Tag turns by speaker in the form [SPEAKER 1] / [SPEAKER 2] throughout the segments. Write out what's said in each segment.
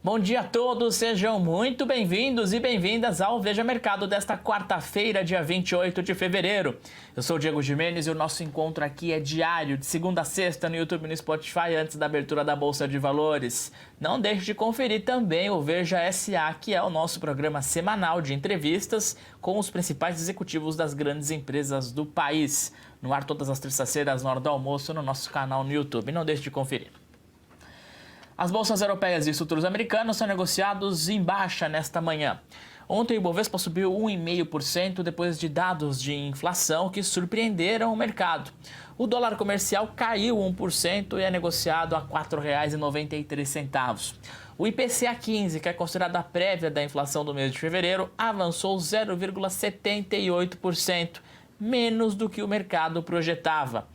[SPEAKER 1] Bom dia a todos, sejam muito bem-vindos e bem-vindas ao Veja Mercado desta quarta-feira, dia 28 de fevereiro. Eu sou o Diego Gimenez e o nosso encontro aqui é diário, de segunda a sexta, no YouTube e no Spotify, antes da abertura da Bolsa de Valores. Não deixe de conferir também o Veja SA, que é o nosso programa semanal de entrevistas com os principais executivos das grandes empresas do país. No ar todas as terças-feiras, na hora do almoço, no nosso canal no YouTube. Não deixe de conferir. As bolsas europeias e os futuros americanos são negociados em baixa nesta manhã. Ontem o Ibovespa subiu 1,5% depois de dados de inflação que surpreenderam o mercado. O dólar comercial caiu 1% e é negociado a R$ 4,93. O IPCA 15, que é considerada a prévia da inflação do mês de fevereiro, avançou 0,78%, menos do que o mercado projetava.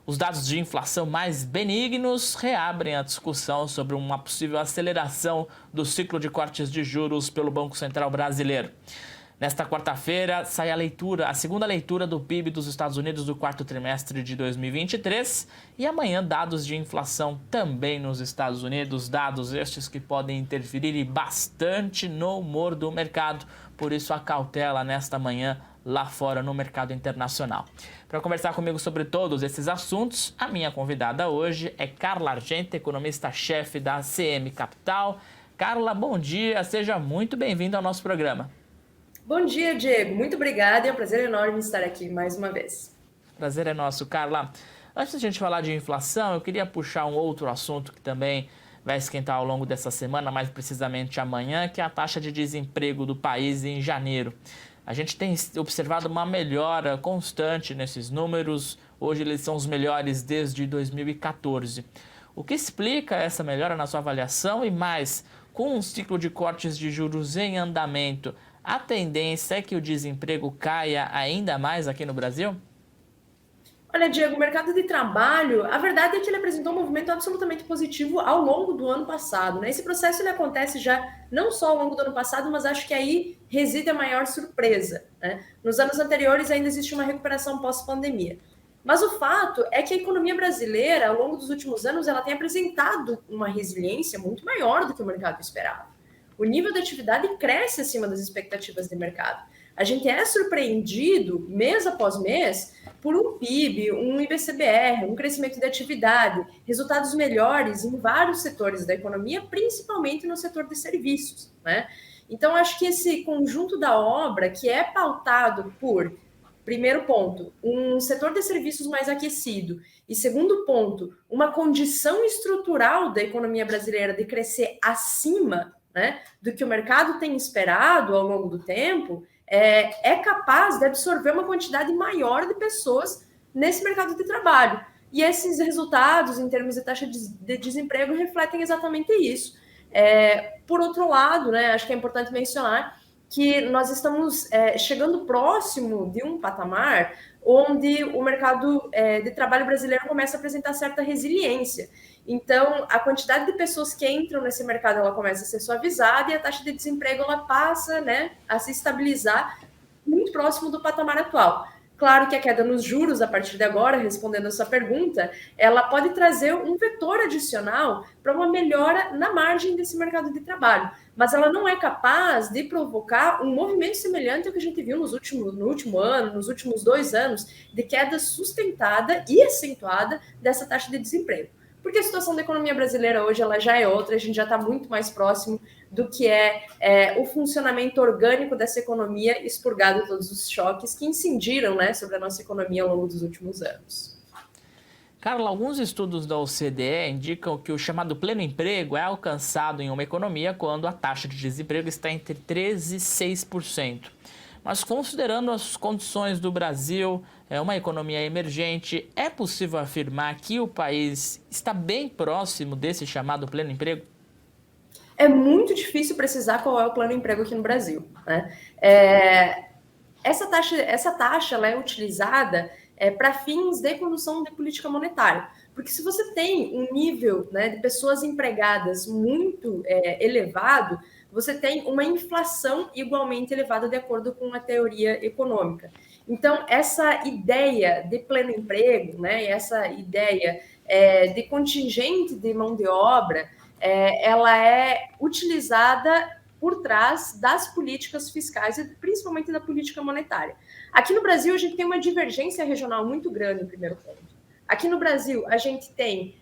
[SPEAKER 1] Os dados de inflação mais benignos reabrem a discussão sobre uma possível aceleração do ciclo de cortes de juros pelo Banco Central brasileiro. Nesta quarta-feira, sai a segunda leitura do PIB dos Estados Unidos do quarto trimestre de 2023 e amanhã dados de inflação também nos Estados Unidos, dados estes que podem interferir bastante no humor do mercado, por isso a cautela nesta manhã lá fora no mercado internacional. Para conversar comigo sobre todos esses assuntos, a minha convidada hoje é Carla Argente, economista-chefe da CM Capital. Carla, bom dia, seja muito bem-vinda ao nosso programa.
[SPEAKER 2] Bom dia, Diego. Muito obrigada. É um prazer enorme estar aqui mais uma vez.
[SPEAKER 1] Prazer é nosso, Carla. Antes de a gente falar de inflação, eu queria puxar um outro assunto que também vai esquentar ao longo dessa semana, mais precisamente amanhã, que é a taxa de desemprego do país em janeiro. A gente tem observado uma melhora constante nesses números. Hoje eles são os melhores desde 2014. O que explica essa melhora na sua avaliação? E mais, com um ciclo de cortes de juros em andamento, a tendência é que o desemprego caia ainda mais aqui no Brasil?
[SPEAKER 2] Olha, Diego, o mercado de trabalho, a verdade é que ele apresentou um movimento absolutamente positivo ao longo do ano passado, né? Esse processo ele acontece já não só ao longo do ano passado, mas acho que aí reside a maior surpresa, né? Nos anos anteriores ainda existe uma recuperação pós-pandemia. Mas o fato é que a economia brasileira, ao longo dos últimos anos, ela tem apresentado uma resiliência muito maior do que o mercado esperava. O nível de atividade cresce acima das expectativas de mercado. A gente é surpreendido, mês após mês, por um PIB, um IBCBR, um crescimento de atividade, resultados melhores em vários setores da economia, principalmente no setor de serviços, né? Então, acho que esse conjunto da obra, que é pautado por, primeiro ponto, um setor de serviços mais aquecido, e segundo ponto, uma condição estrutural da economia brasileira de crescer acima, né, do que o mercado tem esperado ao longo do tempo, é capaz de absorver uma quantidade maior de pessoas nesse mercado de trabalho. E esses resultados, em termos de taxa de desemprego, refletem exatamente isso. Por outro lado, né, acho que é importante mencionar que nós estamos chegando próximo de um patamar onde o mercado de trabalho brasileiro começa a apresentar certa resiliência. Então, a quantidade de pessoas que entram nesse mercado ela começa a ser suavizada e a taxa de desemprego ela passa, né, a se estabilizar muito próximo do patamar atual. Claro que a queda nos juros, a partir de agora, respondendo a sua pergunta, ela pode trazer um vetor adicional para uma melhora na margem desse mercado de trabalho, mas ela não é capaz de provocar um movimento semelhante ao que a gente viu no último ano, nos últimos 2 anos, de queda sustentada e acentuada dessa taxa de desemprego. Porque a situação da economia brasileira hoje ela já é outra, a gente já está muito mais próximo do que o funcionamento orgânico dessa economia, expurgado todos os choques que incidiram, né, sobre a nossa economia ao longo dos últimos anos.
[SPEAKER 1] Carla, alguns estudos da OCDE indicam que o chamado pleno emprego é alcançado em uma economia quando a taxa de desemprego está entre 13% e 6%. Mas considerando as condições do Brasil, uma economia emergente, é possível afirmar que o país está bem próximo desse chamado pleno emprego?
[SPEAKER 2] É muito difícil precisar qual é o plano emprego aqui no Brasil, né? Essa taxa ela é utilizada para fins de condução de política monetária. Porque se você tem um nível, né, de pessoas empregadas muito elevado, você tem uma inflação igualmente elevada de acordo com a teoria econômica. Então, essa ideia de pleno emprego, né, essa ideia de contingente de mão de obra, ela é utilizada por trás das políticas fiscais e principalmente da política monetária. Aqui no Brasil, a gente tem uma divergência regional muito grande, no primeiro ponto. Aqui no Brasil, a gente tem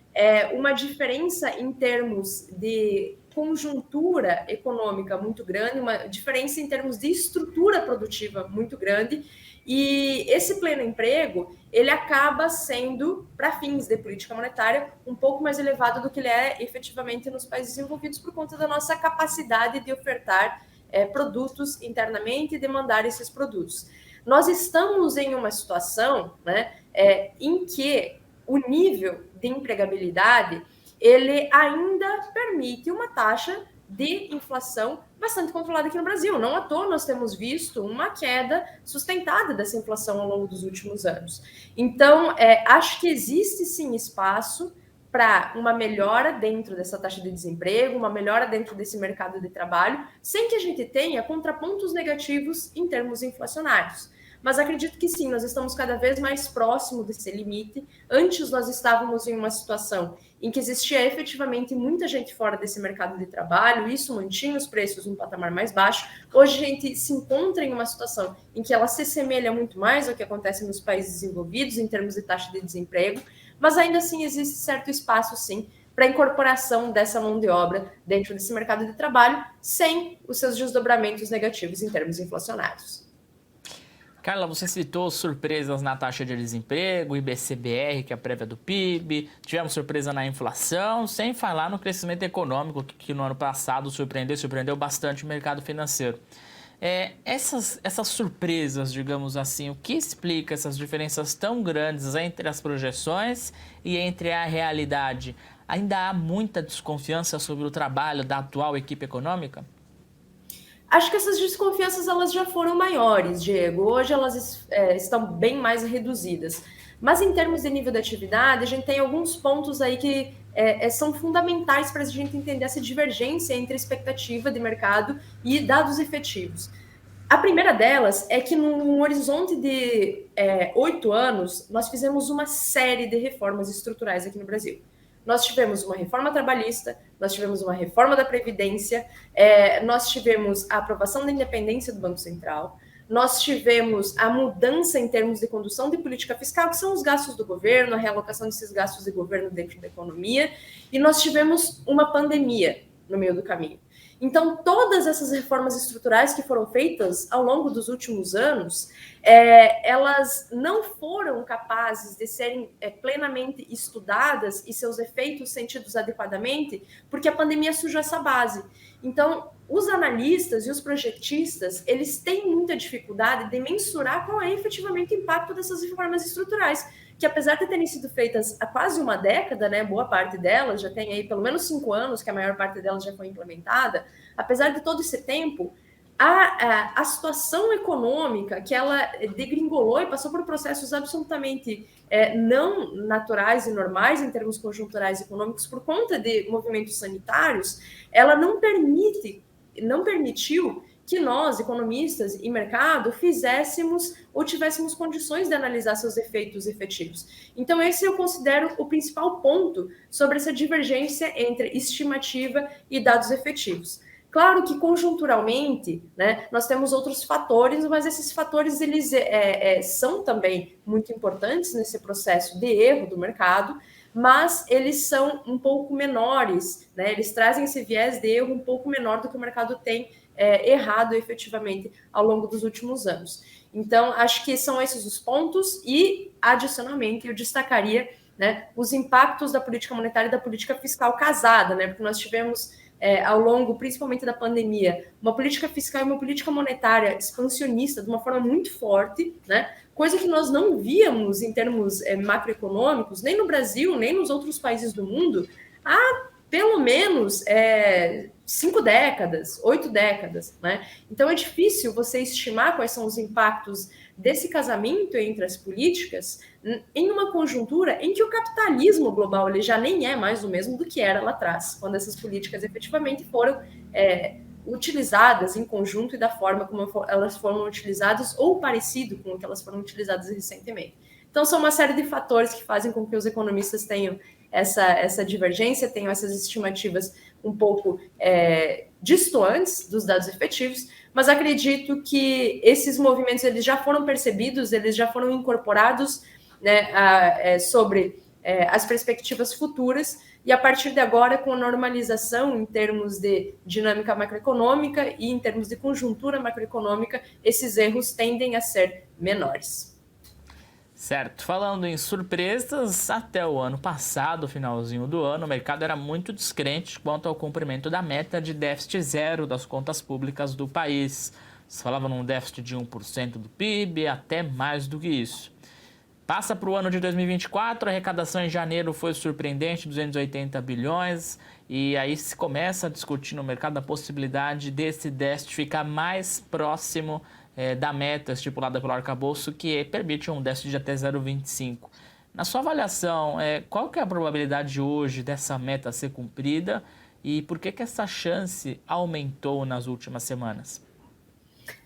[SPEAKER 2] uma diferença em termos de conjuntura econômica muito grande, uma diferença em termos de estrutura produtiva muito grande, e esse pleno emprego, ele acaba sendo, para fins de política monetária, um pouco mais elevado do que ele é efetivamente nos países desenvolvidos por conta da nossa capacidade de ofertar produtos internamente e demandar esses produtos. Nós estamos em uma situação, né, em que o nível de empregabilidade ele ainda permite uma taxa de inflação bastante controlada aqui no Brasil. Não à toa nós temos visto uma queda sustentada dessa inflação ao longo dos últimos anos. Então, acho que existe sim espaço para uma melhora dentro dessa taxa de desemprego, uma melhora dentro desse mercado de trabalho, sem que a gente tenha contrapontos negativos em termos inflacionários. Mas acredito que sim, nós estamos cada vez mais próximo desse limite. Antes nós estávamos em uma situação em que existia efetivamente muita gente fora desse mercado de trabalho, isso mantinha os preços num patamar mais baixo. Hoje a gente se encontra em uma situação em que ela se assemelha muito mais ao que acontece nos países desenvolvidos em termos de taxa de desemprego, mas ainda assim existe certo espaço, sim, para a incorporação dessa mão de obra dentro desse mercado de trabalho, sem os seus desdobramentos negativos em termos inflacionários.
[SPEAKER 1] Carla, você citou surpresas na taxa de desemprego, IBCBR, que é a prévia do PIB, tivemos surpresa na inflação, sem falar no crescimento econômico, que no ano passado surpreendeu bastante o mercado financeiro. Essas surpresas, digamos assim, o que explica essas diferenças tão grandes entre as projeções e entre a realidade? Ainda há muita desconfiança sobre o trabalho da atual equipe econômica?
[SPEAKER 2] Acho que essas desconfianças elas já foram maiores, Diego. Hoje elas estão bem mais reduzidas. Mas em termos de nível de atividade, a gente tem alguns pontos aí que são fundamentais para a gente entender essa divergência entre expectativa de mercado e dados efetivos. A primeira delas é que num horizonte de 8 anos, nós fizemos uma série de reformas estruturais aqui no Brasil. Nós tivemos uma reforma trabalhista, nós tivemos uma reforma da Previdência, nós tivemos a aprovação da independência do Banco Central, nós tivemos a mudança em termos de condução de política fiscal, que são os gastos do governo, a realocação desses gastos de governo dentro da economia, e nós tivemos uma pandemia no meio do caminho. Então, todas essas reformas estruturais que foram feitas ao longo dos últimos anos, elas não foram capazes de serem plenamente estudadas e seus efeitos sentidos adequadamente, porque a pandemia sujou essa base. Então, os analistas e os projetistas, eles têm muita dificuldade de mensurar qual é efetivamente o impacto dessas reformas estruturais, que apesar de terem sido feitas há quase uma década, né, boa parte delas, já tem aí pelo menos 5 anos que a maior parte delas já foi implementada, apesar de todo esse tempo, a situação econômica que ela degringolou e passou por processos absolutamente não naturais e normais em termos conjunturais e econômicos por conta de movimentos sanitários, ela não permitiu que nós, economistas e mercado, fizéssemos ou tivéssemos condições de analisar seus efeitos efetivos. Então, esse eu considero o principal ponto sobre essa divergência entre estimativa e dados efetivos. Claro que, conjunturalmente, né, nós temos outros fatores, mas esses fatores eles são também muito importantes nesse processo de erro do mercado, mas eles são um pouco menores, né? Eles trazem esse viés de erro um pouco menor do que o mercado tem errado efetivamente ao longo dos últimos anos. Então, acho que são esses os pontos e, adicionalmente, eu destacaria, né, os impactos da política monetária e da política fiscal casada, né? Porque nós tivemos, ao longo, principalmente da pandemia, uma política fiscal e uma política monetária expansionista de uma forma muito forte, né? Coisa que nós não víamos em termos macroeconômicos, nem no Brasil, nem nos outros países do mundo, há pelo menos 5 décadas, 8 décadas, né? Então é difícil você estimar quais são os impactos desse casamento entre as políticas em uma conjuntura em que o capitalismo global ele já nem é mais o mesmo do que era lá atrás, quando essas políticas efetivamente foram utilizadas em conjunto e da forma como elas foram utilizadas ou parecido com o que elas foram utilizadas recentemente. Então, são uma série de fatores que fazem com que os economistas tenham essa divergência, tenham essas estimativas um pouco distantes dos dados efetivos, mas acredito que esses movimentos eles já foram percebidos, eles já foram incorporados, né, sobre as perspectivas futuras, e a partir de agora, com a normalização em termos de dinâmica macroeconômica e em termos de conjuntura macroeconômica, esses erros tendem a ser menores.
[SPEAKER 1] Certo. Falando em surpresas, até o ano passado, finalzinho do ano, o mercado era muito descrente quanto ao cumprimento da meta de déficit zero das contas públicas do país. Se falava num déficit de 1% do PIB, até mais do que isso. Passa para o ano de 2024, a arrecadação em janeiro foi surpreendente, 280 bilhões, e aí se começa a discutir no mercado a possibilidade desse déficit ficar mais próximo da meta estipulada pelo arcabouço, que permite um déficit de até 0,25. Na sua avaliação, qual que é a probabilidade hoje dessa meta ser cumprida e por que essa chance aumentou nas últimas semanas?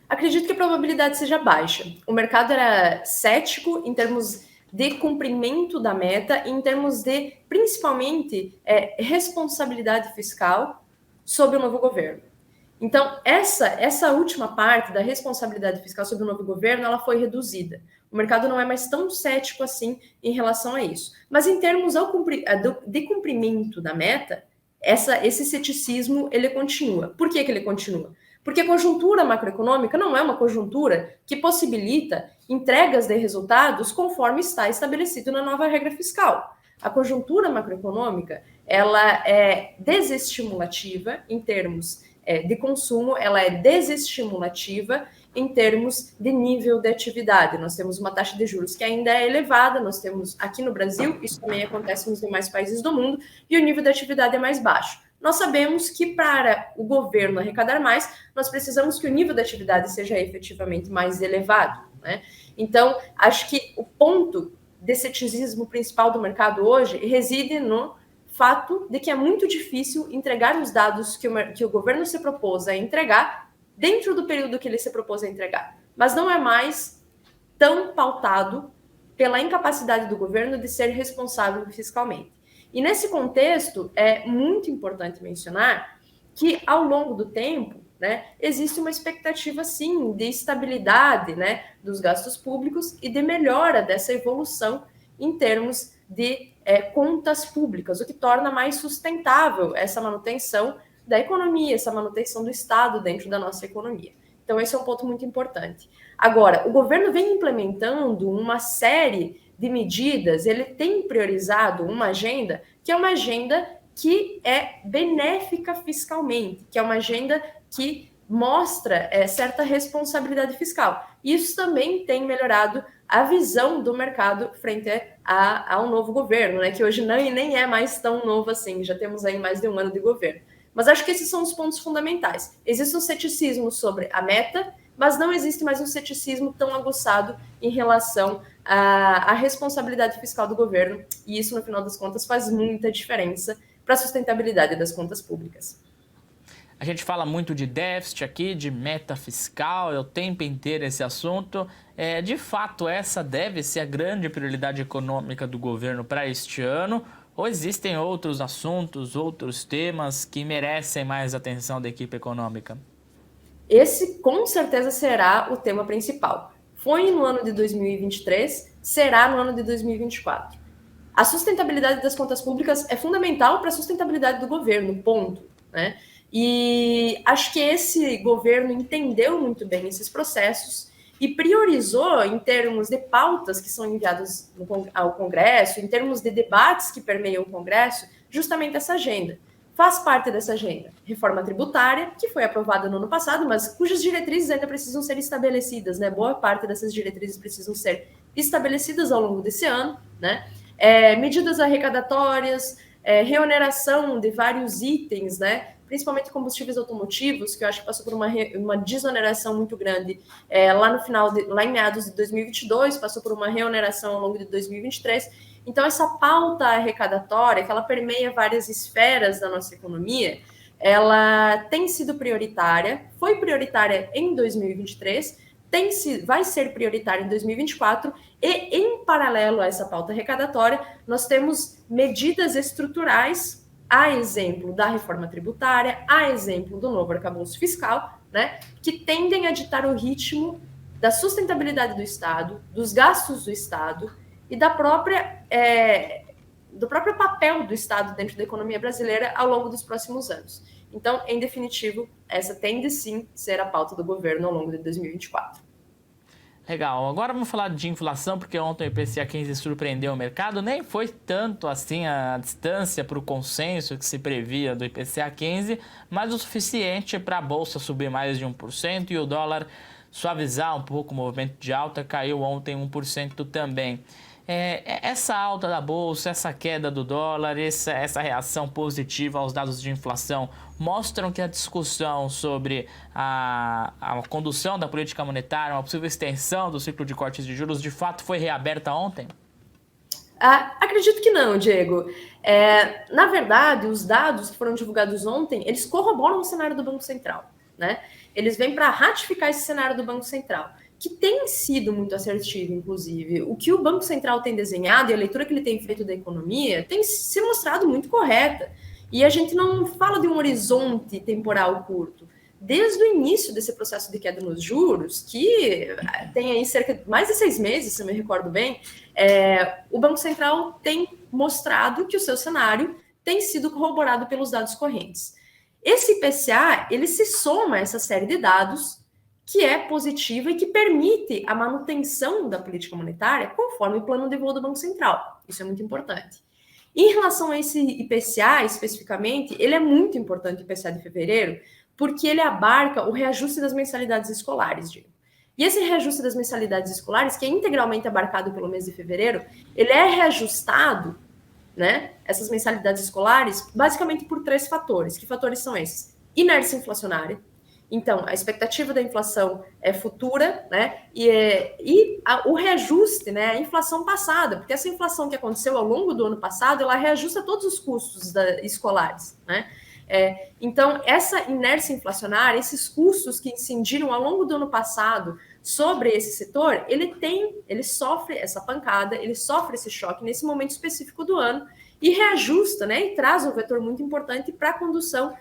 [SPEAKER 2] Acredito que a probabilidade seja baixa. O mercado era cético em termos de cumprimento da meta, em termos de, principalmente, responsabilidade fiscal sobre o novo governo. Então, essa última parte da responsabilidade fiscal sobre o novo governo, ela foi reduzida. O mercado não é mais tão cético assim em relação a isso. Mas em termos de cumprimento da meta, esse ceticismo, ele continua. Por que ele continua? Porque a conjuntura macroeconômica não é uma conjuntura que possibilita entregas de resultados conforme está estabelecido na nova regra fiscal. A conjuntura macroeconômica, ela é desestimulativa em termos de consumo, ela é desestimulativa em termos de nível de atividade. Nós temos uma taxa de juros que ainda é elevada, nós temos aqui no Brasil, isso também acontece nos demais países do mundo, e o nível de atividade é mais baixo. Nós sabemos que para o governo arrecadar mais, nós precisamos que o nível de atividade seja efetivamente mais elevado, né? Então, acho que o ponto de ceticismo principal do mercado hoje reside no fato de que é muito difícil entregar os dados que o governo se propôs a entregar dentro do período que ele se propôs a entregar. Mas não é mais tão pautado pela incapacidade do governo de ser responsável fiscalmente. E nesse contexto, é muito importante mencionar que, ao longo do tempo, né, existe uma expectativa, sim, de estabilidade, né, dos gastos públicos e de melhora dessa evolução em termos de contas públicas, o que torna mais sustentável essa manutenção da economia, essa manutenção do Estado dentro da nossa economia. Então, esse é um ponto muito importante. Agora, o governo vem implementando uma série de medidas, ele tem priorizado uma agenda que é uma agenda que é benéfica fiscalmente, que é uma agenda que mostra certa responsabilidade fiscal. Isso também tem melhorado a visão do mercado frente ao novo governo, né, que hoje nem é mais tão novo assim, já temos aí mais de um ano de governo. Mas acho que esses são os pontos fundamentais. Existe um ceticismo sobre a meta, mas não existe mais um ceticismo tão aguçado em relação à responsabilidade fiscal do governo, e isso, no final das contas, faz muita diferença para a sustentabilidade das contas públicas.
[SPEAKER 1] A gente fala muito de déficit aqui, de meta fiscal, é o tempo inteiro esse assunto. De fato, essa deve ser a grande prioridade econômica do governo para este ano, ou existem outros assuntos, outros temas que merecem mais atenção da equipe econômica?
[SPEAKER 2] Esse, com certeza, será o tema principal. Foi no ano de 2023, será no ano de 2024. A sustentabilidade das contas públicas é fundamental para a sustentabilidade do governo, ponto, né? E acho que esse governo entendeu muito bem esses processos e priorizou, em termos de pautas que são enviadas ao Congresso, em termos de debates que permeiam o Congresso, justamente essa agenda. Faz parte dessa agenda reforma tributária, que foi aprovada no ano passado, mas cujas diretrizes ainda precisam ser estabelecidas, né? Boa parte dessas diretrizes precisam ser estabelecidas ao longo desse ano, né? Medidas arrecadatórias, reoneração de vários itens, né? Principalmente combustíveis automotivos, que eu acho que passou por uma desoneração muito grande lá em meados de 2022, passou por uma reoneração ao longo de 2023. Então, essa pauta arrecadatória, que ela permeia várias esferas da nossa economia, ela tem sido prioritária, foi prioritária em 2023, vai ser prioritária em 2024, e, em paralelo a essa pauta arrecadatória, nós temos medidas estruturais a exemplo da reforma tributária, a exemplo do novo arcabouço fiscal, né, que tendem a ditar o ritmo da sustentabilidade do Estado, dos gastos do Estado e do próprio papel do Estado dentro da economia brasileira ao longo dos próximos anos. Então, em definitivo, essa tende sim a ser a pauta do governo ao longo de 2024.
[SPEAKER 1] Legal, agora vamos falar de inflação, porque ontem o IPCA 15 surpreendeu o mercado, nem foi tanto assim a distância para o consenso que se previa do IPCA 15, mas o suficiente para a Bolsa subir mais de 1% e o dólar suavizar um pouco o movimento de alta, caiu ontem 1% também. Essa alta da Bolsa, essa queda do dólar, essa reação positiva aos dados de inflação mostram que a discussão sobre a condução da política monetária, uma possível extensão do ciclo de cortes de juros, de fato foi reaberta ontem?
[SPEAKER 2] Acredito que não, Diego. Na verdade, os dados que foram divulgados ontem, eles corroboram o cenário do Banco Central, né? Eles vêm para ratificar esse cenário do Banco Central, que tem sido muito assertivo, inclusive. O que o Banco Central tem desenhado e a leitura que ele tem feito da economia tem se mostrado muito correta. E a gente não fala de um horizonte temporal curto. Desde o início desse processo de queda nos juros, que tem aí cerca de mais de 6 meses, se eu me recordo bem, o Banco Central tem mostrado que o seu cenário tem sido corroborado pelos dados correntes. Esse IPCA, ele se soma a essa série de dados que é positiva e que permite a manutenção da política monetária conforme o plano de voo do Banco Central. Isso é muito importante. Em relação a esse IPCA, especificamente, ele é muito importante, o IPCA de fevereiro, porque ele abarca o reajuste das mensalidades escolares, Diego. E esse reajuste das mensalidades escolares, que é integralmente abarcado pelo mês de fevereiro, ele é reajustado, né, essas mensalidades escolares, basicamente por 3 fatores. Que fatores são esses? Inércia inflacionária. Então, a expectativa da inflação é futura, né? O reajuste, né? A inflação passada, porque essa inflação que aconteceu ao longo do ano passado, ela reajusta todos os custos escolares, né? Então, essa inércia inflacionária, esses custos que incidiram ao longo do ano passado sobre esse setor, ele sofre essa pancada, ele sofre esse choque nesse momento específico do ano e reajusta, né? E traz um vetor muito importante para a condução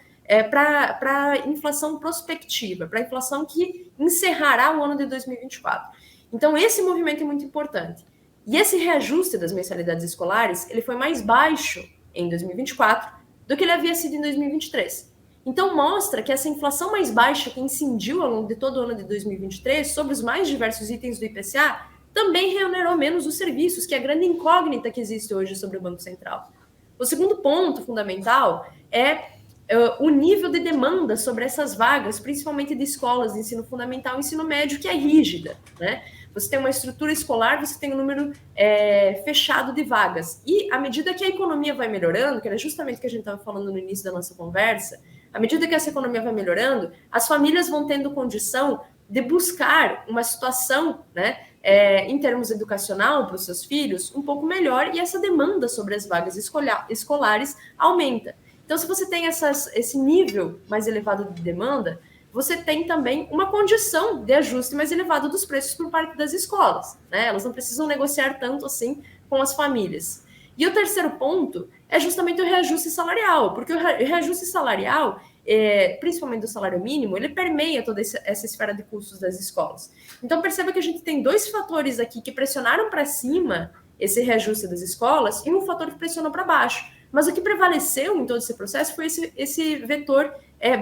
[SPEAKER 2] para a inflação prospectiva, para a inflação que encerrará o ano de 2024. Então, esse movimento é muito importante. E esse reajuste das mensalidades escolares, ele foi mais baixo em 2024 do que ele havia sido em 2023. Então, mostra que essa inflação mais baixa que incidiu ao longo de todo o ano de 2023 sobre os mais diversos itens do IPCA também remunerou menos os serviços, que é a grande incógnita que existe hoje sobre o Banco Central. O segundo ponto fundamental é o nível de demanda sobre essas vagas, principalmente de escolas de ensino fundamental e ensino médio, que é rígida, né? Você tem uma estrutura escolar, você tem um número fechado de vagas. E à medida que a economia vai melhorando, que era justamente o que a gente estava falando no início da nossa conversa, à medida que essa economia vai melhorando, as famílias vão tendo condição de buscar uma situação, né, em termos educacional para os seus filhos, um pouco melhor, e essa demanda sobre as vagas escolares aumenta. Então, se você tem esse nível mais elevado de demanda, você tem também uma condição de ajuste mais elevado dos preços por parte das escolas, né? Elas não precisam negociar tanto assim com as famílias. E o terceiro ponto é justamente o reajuste salarial, porque o reajuste salarial, principalmente do salário mínimo, ele permeia toda essa esfera de custos das escolas. Então, perceba que a gente tem 2 fatores aqui que pressionaram para cima esse reajuste das escolas e um fator que pressionou para baixo. Mas o que prevaleceu em todo esse processo foi esse vetor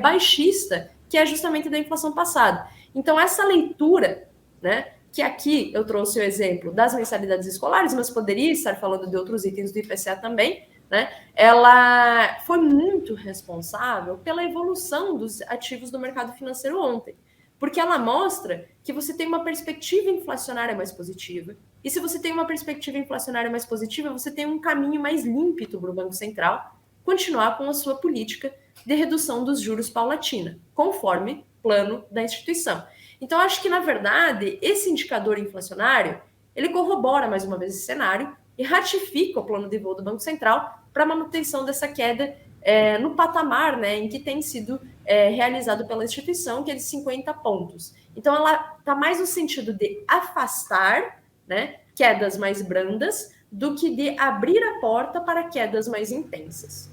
[SPEAKER 2] baixista, que é justamente da inflação passada. Então, essa leitura, né, que aqui eu trouxe o exemplo das mensalidades escolares, mas poderia estar falando de outros itens do IPCA também, né, ela foi muito responsável pela evolução dos ativos do mercado financeiro ontem, porque ela mostra que você tem uma perspectiva inflacionária mais positiva. E se você tem uma perspectiva inflacionária mais positiva, você tem um caminho mais límpido para o Banco Central continuar com a sua política de redução dos juros paulatina, conforme plano da instituição. Então, acho que, na verdade, esse indicador inflacionário, ele corrobora, mais uma vez, esse cenário e ratifica o plano de voo do Banco Central para a manutenção dessa queda no patamar, né, em que tem sido realizado pela instituição, que é de 50 pontos. Então, ela está mais no sentido de afastar, né, quedas mais brandas do que de abrir a porta para quedas mais intensas.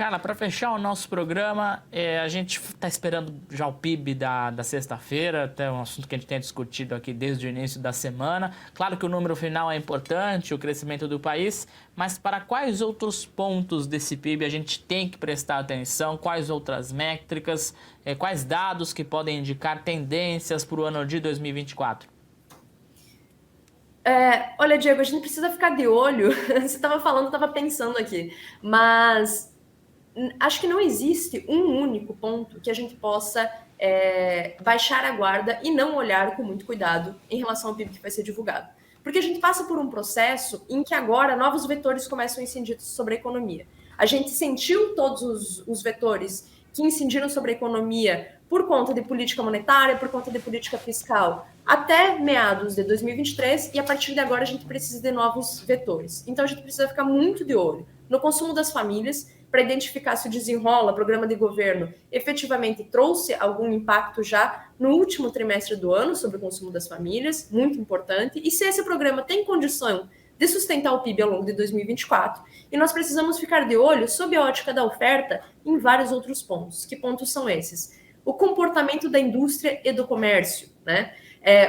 [SPEAKER 1] Carla, para fechar o nosso programa, a gente está esperando já o PIB da sexta-feira, até um assunto que a gente tem discutido aqui desde o início da semana. Claro que o número final é importante, o crescimento do país, mas para quais outros pontos desse PIB a gente tem que prestar atenção? Quais outras métricas? Quais dados que podem indicar tendências para o ano de 2024?
[SPEAKER 2] Olha, Diego, a gente precisa ficar de olho. Você estava falando, eu estava pensando aqui, mas acho que não existe um único ponto que a gente possa baixar a guarda e não olhar com muito cuidado em relação ao PIB que vai ser divulgado. Porque a gente passa por um processo em que agora novos vetores começam a incidir sobre a economia. A gente sentiu todos os vetores que incidiram sobre a economia por conta de política monetária, por conta de política fiscal, até meados de 2023, e a partir de agora a gente precisa de novos vetores. Então a gente precisa ficar muito de olho no consumo das famílias, para identificar se o desenrola, programa de governo, efetivamente trouxe algum impacto já no último trimestre do ano sobre o consumo das famílias, muito importante, e se esse programa tem condição de sustentar o PIB ao longo de 2024. E nós precisamos ficar de olho, sob a ótica da oferta, em vários outros pontos. Que pontos são esses? O comportamento da indústria e do comércio, né?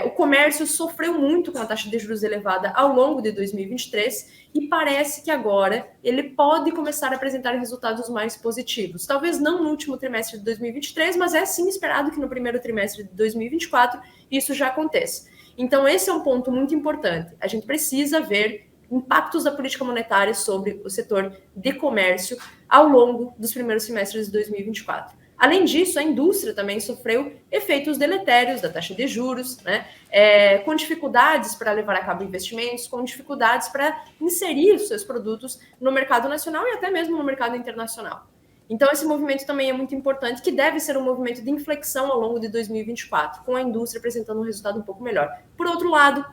[SPEAKER 2] O comércio sofreu muito com a taxa de juros elevada ao longo de 2023 e parece que agora ele pode começar a apresentar resultados mais positivos. Talvez não no último trimestre de 2023, mas é sim esperado que no primeiro trimestre de 2024 isso já aconteça. Então esse é um ponto muito importante. A gente precisa ver impactos da política monetária sobre o setor de comércio ao longo dos primeiros semestres de 2024. Além disso, a indústria também sofreu efeitos deletérios da taxa de juros, né? Com dificuldades para levar a cabo investimentos, com dificuldades para inserir os seus produtos no mercado nacional e até mesmo no mercado internacional. Então, esse movimento também é muito importante, que deve ser um movimento de inflexão ao longo de 2024, com a indústria apresentando um resultado um pouco melhor. Por outro lado,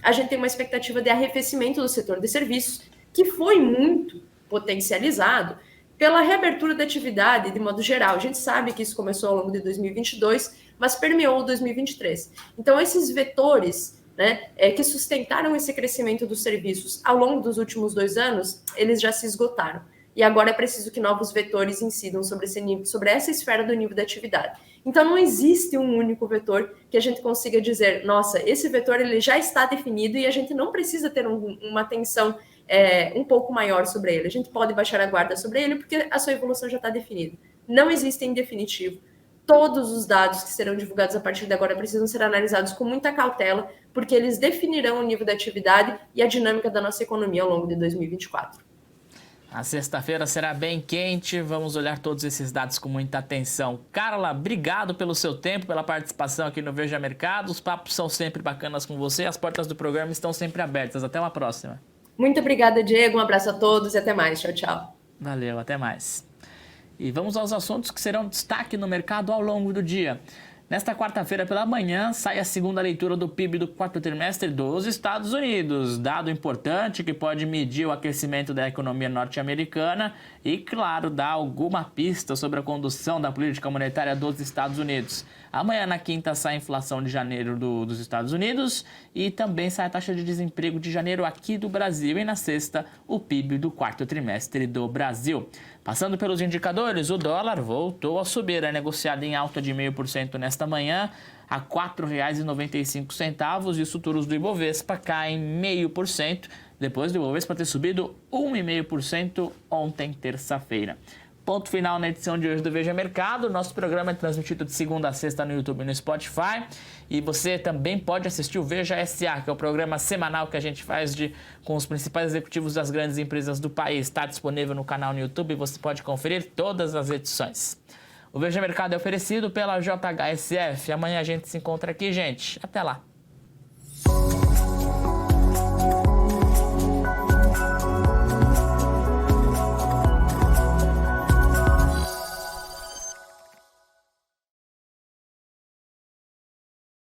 [SPEAKER 2] a gente tem uma expectativa de arrefecimento do setor de serviços, que foi muito potencializado pela reabertura da atividade de modo geral. A gente sabe que isso começou ao longo de 2022, mas permeou 2023. Então, esses vetores, né, que sustentaram esse crescimento dos serviços ao longo dos últimos 2 anos, eles já se esgotaram. E agora é preciso que novos vetores incidam sobre essa esfera do nível da atividade. Então, não existe um único vetor que a gente consiga dizer, nossa, esse vetor ele já está definido e a gente não precisa ter uma atenção um pouco maior sobre ele. A gente pode baixar a guarda sobre ele porque a sua evolução já está definida. Não existe em definitivo. Todos os dados que serão divulgados a partir de agora precisam ser analisados com muita cautela, porque eles definirão o nível da atividade e a dinâmica da nossa economia ao longo de 2024.
[SPEAKER 1] A sexta-feira será bem quente, vamos olhar todos esses dados com muita atenção. Carla, obrigado pelo seu tempo, pela participação aqui no Veja Mercado. Os papos são sempre bacanas com você, as portas do programa estão sempre abertas. Até uma próxima.
[SPEAKER 2] Muito obrigada, Diego. Um abraço a todos e até mais. Tchau, tchau.
[SPEAKER 1] Valeu, até mais. E vamos aos assuntos que serão destaque no mercado ao longo do dia. Nesta quarta-feira pela manhã, sai a segunda leitura do PIB do quarto trimestre dos Estados Unidos. Dado importante que pode medir o aquecimento da economia norte-americana e, claro, dar alguma pista sobre a condução da política monetária dos Estados Unidos. Amanhã, na quinta, sai a inflação de janeiro dos Estados Unidos e também sai a taxa de desemprego de janeiro aqui do Brasil. E na sexta, o PIB do quarto trimestre do Brasil. Passando pelos indicadores, o dólar voltou a subir, é negociado em alta de 0,5% nesta manhã, a R$ 4,95, e os futuros do Ibovespa caem 0,5%, depois do Ibovespa ter subido 1,5% ontem, terça-feira. Ponto final na edição de hoje do Veja Mercado. Nosso programa é transmitido de segunda a sexta no YouTube e no Spotify. E você também pode assistir o Veja SA, que é o programa semanal que a gente faz com os principais executivos das grandes empresas do país. Está disponível no canal no YouTube e você pode conferir todas as edições. O Veja Mercado é oferecido pela JHSF. Amanhã a gente se encontra aqui, gente. Até lá.